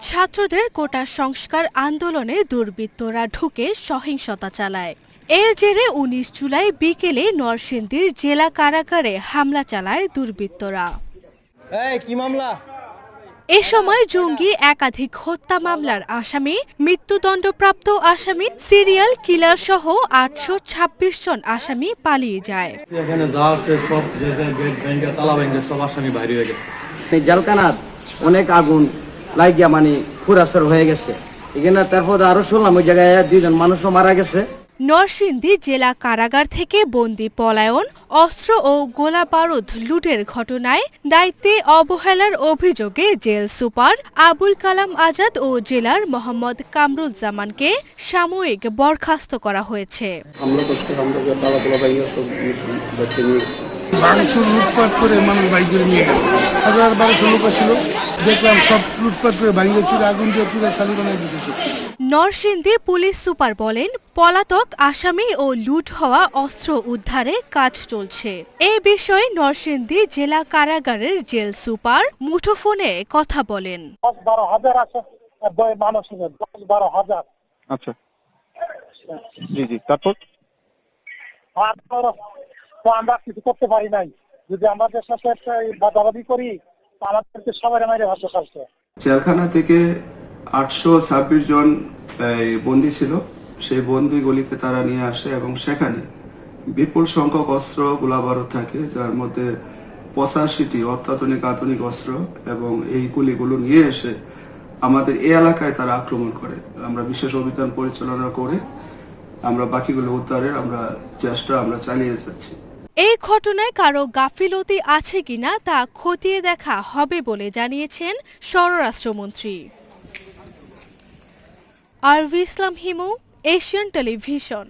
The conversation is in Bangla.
ছাত্রদের কোটা সংস্কার আন্দোলনে দুর্বৃত্তরা ঢুকে সহিংসতা চালায়। এর জেরে ১৯ জুলাই বিকেলে নরসিংদীর জেলা কারাগারে হামলা চালায় দুর্বৃত্তরা। কি মামলা? এ সময় জঙ্গি একাধিক হত্যা মামলার আসামি, মৃত্যুদণ্ডপ্রাপ্ত আসামি, সিরিয়াল কিলার সহ ৮২৬ জন আসামি পালিয়ে যায়। এখানে যা আছে সব গেট ভেঙে তালা ভেঙে সব আসামি বাইরে হয়ে গেছে। জেলখানার অনেক আগুন লাগিয়া ফুরাসর হয়ে গেছে। এখানে তারপর আরো শুনলাম ওই জায়গায় ২ জন মানুষও মারা গেছে। নরসিংদী জেলা কারাগার থেকে বন্দী পলায়ন, অস্ত্র ও গোলা বারুদ লুটের ঘটনায় দায়িত্বে অবহেলার অভিযোগে জেল সুপার আবুল কালাম আজাদ ও জেলার মোহাম্মদ কামরুজ্জামানকে সাময়িক বরখাস্ত করা হয়েছে। লুটপাট করে মানুষ বাইক করে নিয়ে গেল। ১,১২০০ লোক ছিল, দেখলাম সব লুটপাট করে বাইরে চুরে আগুন দিয়ে পুরো সালি বানাই দিয়েছে সব। নরসিংদী পুলিশ সুপার বলেন, পলাতক আসামি ও লুট হওয়া অস্ত্র উদ্ধারে কাজ চলছে। এ বিষয়ে নরসিংদী জেলা কারাগারের জেল সুপার মুঠোফোনে কথা বলেন। ১০-১২ হাজার আছে মানুষ, ১০-১২ হাজার। আচ্ছা, জি জি। তারপর আমরা কিছু করতে পারি নাই। যদি আমাদের সাথে বাদাবাদি করি আমাদেরকে সবাই মাইরে ভাবতে পারছে। জেলখানা থেকে ৮২৬ জন বন্দী ছিল। সেই বন্দীগুলিকে তারা নিয়ে আসে এবং সেখানে বিপুল সংখ্যক অস্ত্র গোলাবারুদ থাকে, যার মধ্যে ৮৫টি অত্যাধুনিক আধুনিক অস্ত্র, এবং এই গুলিগুলো নিয়ে এসে আমাদের এই এলাকায় তারা আক্রমণ করে। আমরা বিশেষ অভিযান পরিচালনা করে আমরা বাকিগুলো উদ্ধারের চেষ্টা চালিয়ে যাচ্ছি। এই ঘটনায় কারো গাফিলতি আছে কিনা তা খতিয়ে দেখা হবে বলে জানিয়েছেন স্বরাষ্ট্রমন্ত্রী। আরভি ইসলাম হিমু, এশিয়ান টেলিভিশন।